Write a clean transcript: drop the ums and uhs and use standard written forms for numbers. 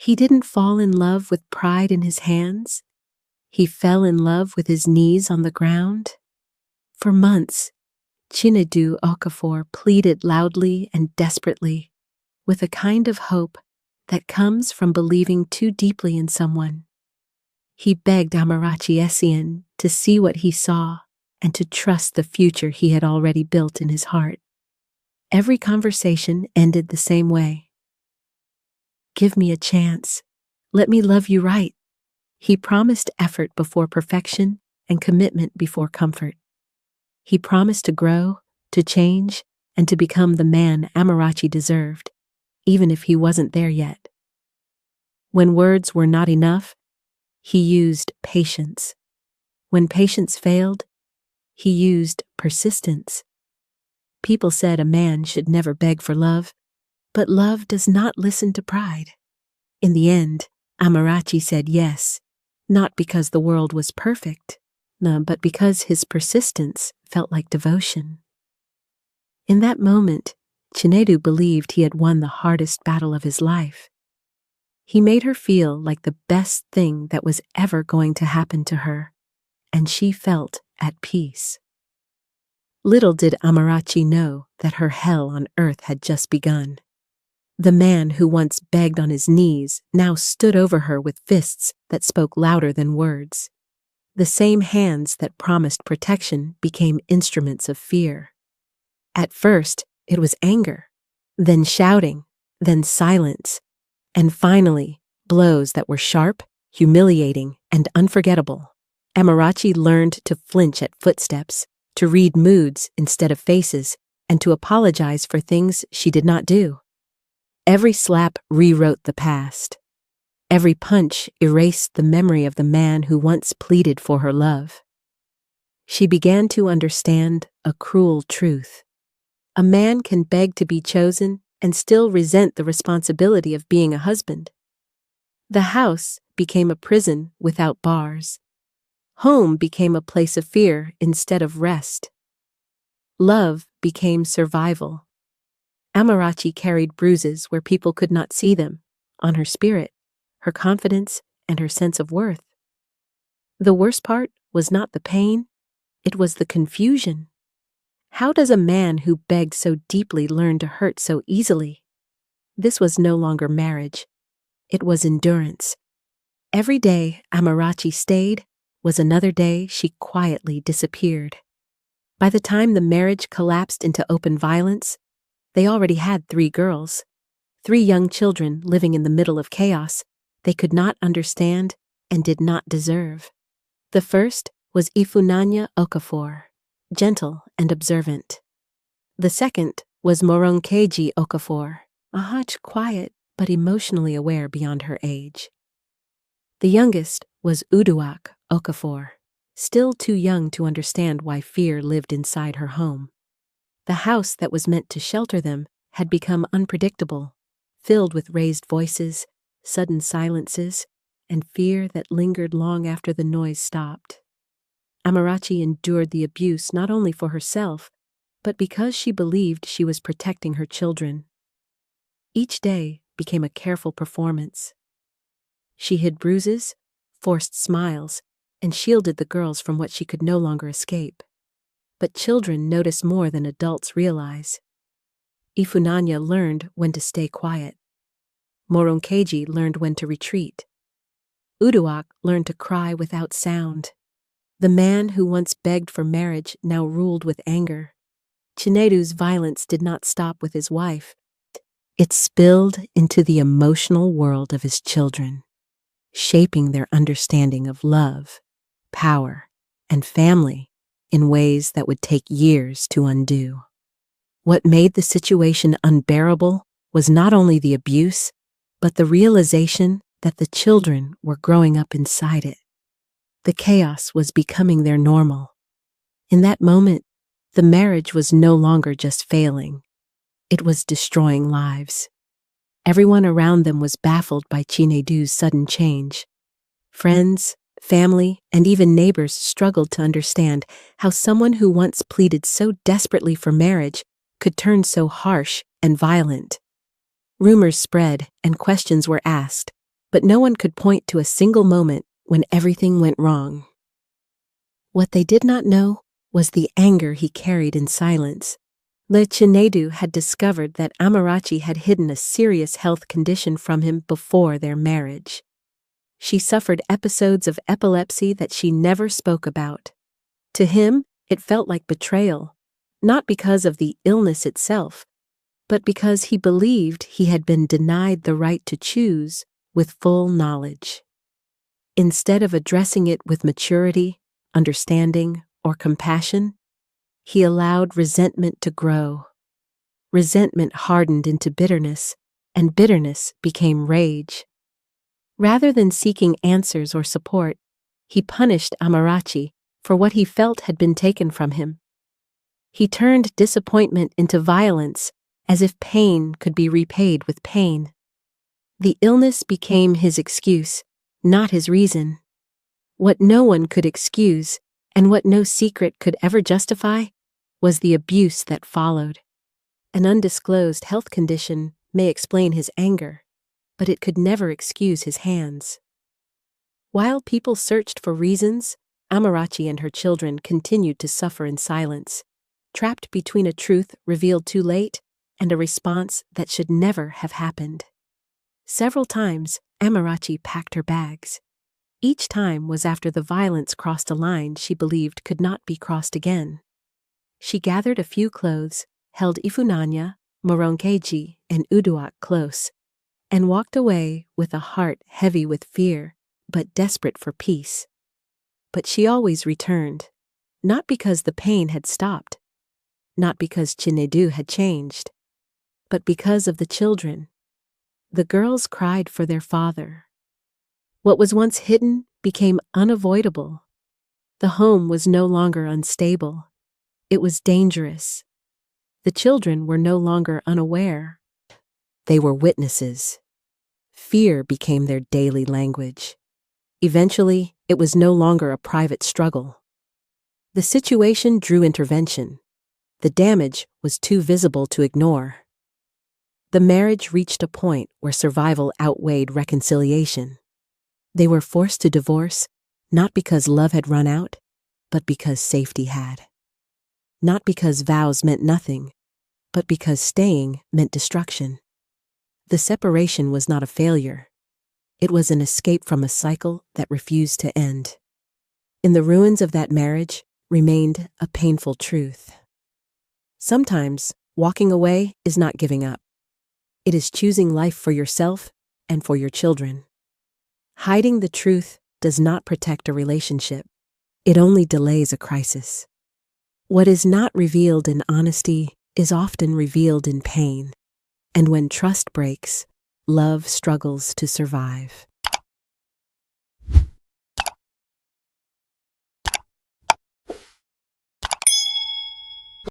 He didn't fall in love with pride in his hands. He fell in love with his knees on the ground. For months, Chinedu Okafor pleaded loudly and desperately, with a kind of hope that comes from believing too deeply in someone. He begged Amarachi Essien to see what he saw and to trust the future he had already built in his heart. Every conversation ended the same way. "Give me a chance. Let me love you right." He promised effort before perfection and commitment before comfort. He promised to grow, to change, and to become the man Amarachi deserved, even if he wasn't there yet. When words were not enough, he used patience. When patience failed, he used persistence. People said a man should never beg for love, but love does not listen to pride. In the end, Amarachi said yes, not because the world was perfect, but because his persistence felt like devotion. In that moment, Chinedu believed he had won the hardest battle of his life. He made her feel like the best thing that was ever going to happen to her, and she felt at peace. Little did Amarachi know that her hell on earth had just begun. The man who once begged on his knees now stood over her with fists that spoke louder than words. The same hands that promised protection became instruments of fear. At first, it was anger, then shouting, then silence, and finally, blows that were sharp, humiliating, and unforgettable. Amarachi learned to flinch at footsteps, to read moods instead of faces, and to apologize for things she did not do. Every slap rewrote the past. Every punch erased the memory of the man who once pleaded for her love. She began to understand a cruel truth. A man can beg to be chosen and still resent the responsibility of being a husband. The house became a prison without bars. Home became a place of fear instead of rest. Love became survival. Amarachi carried bruises where people could not see them, on her spirit, her confidence, and her sense of worth. The worst part was not the pain, it was the confusion. How does a man who begged so deeply learn to hurt so easily? This was no longer marriage. It was endurance. Every day Amarachi stayed was another day she quietly disappeared. By the time the marriage collapsed into open violence, they already had 3 girls, 3 young children living in the middle of chaos they could not understand and did not deserve. The first was Ifunanya Okafor, gentle and observant. The second was Moronkeji Okafor, quiet but emotionally aware beyond her age. The youngest was Uduak Okafor, still too young to understand why fear lived inside her home. The house that was meant to shelter them had become unpredictable, filled with raised voices, sudden silences, and fear that lingered long after the noise stopped. Amarachi endured the abuse not only for herself, but because she believed she was protecting her children. Each day became a careful performance. She hid bruises, forced smiles, and shielded the girls from what she could no longer escape. But children notice more than adults realize. Ifunanya learned when to stay quiet. Moronkeji learned when to retreat. Uduak learned to cry without sound. The man who once begged for marriage now ruled with anger. Chinedu's violence did not stop with his wife. It spilled into the emotional world of his children, shaping their understanding of love, power, and family in ways that would take years to undo. What made the situation unbearable was not only the abuse, but the realization that the children were growing up inside it. The chaos was becoming their normal. In that moment, the marriage was no longer just failing. It was destroying lives. Everyone around them was baffled by Chinedu's sudden change. Friends, family, and even neighbors struggled to understand how someone who once pleaded so desperately for marriage could turn so harsh and violent. Rumors spread and questions were asked, but no one could point to a single moment when everything went wrong. What they did not know was the anger he carried in silence. Le Chinedu had discovered that Amarachi had hidden a serious health condition from him before their marriage. She suffered episodes of epilepsy that she never spoke about. To him, it felt like betrayal, not because of the illness itself, but because he believed he had been denied the right to choose with full knowledge. Instead of addressing it with maturity, understanding, or compassion, he allowed resentment to grow. Resentment hardened into bitterness, and bitterness became rage. Rather than seeking answers or support, he punished Amarachi for what he felt had been taken from him. He turned disappointment into violence, as if pain could be repaid with pain. The illness became his excuse, not his reason. What no one could excuse, and what no secret could ever justify, was the abuse that followed. An undisclosed health condition may explain his anger, but it could never excuse his hands. While people searched for reasons, Amarachi and her children continued to suffer in silence, trapped between a truth revealed too late and a response that should never have happened. Several times, Amarachi packed her bags. Each time was after the violence crossed a line she believed could not be crossed again. She gathered a few clothes, held Ifunanya, Moronkeji, and Uduak close, and walked away with a heart heavy with fear, but desperate for peace. But she always returned, not because the pain had stopped, not because Chinedu had changed, but because of the children. The girls cried for their father. What was once hidden became unavoidable. The home was no longer unstable. It was dangerous. The children were no longer unaware. They were witnesses. Fear became their daily language. Eventually, it was no longer a private struggle. The situation drew intervention. The damage was too visible to ignore. The marriage reached a point where survival outweighed reconciliation. They were forced to divorce, not because love had run out, but because safety had. Not because vows meant nothing, but because staying meant destruction. The separation was not a failure. It was an escape from a cycle that refused to end. In the ruins of that marriage remained a painful truth. Sometimes, walking away is not giving up. It is choosing life for yourself and for your children. Hiding the truth does not protect a relationship. It only delays a crisis. What is not revealed in honesty is often revealed in pain. And when trust breaks, love struggles to survive.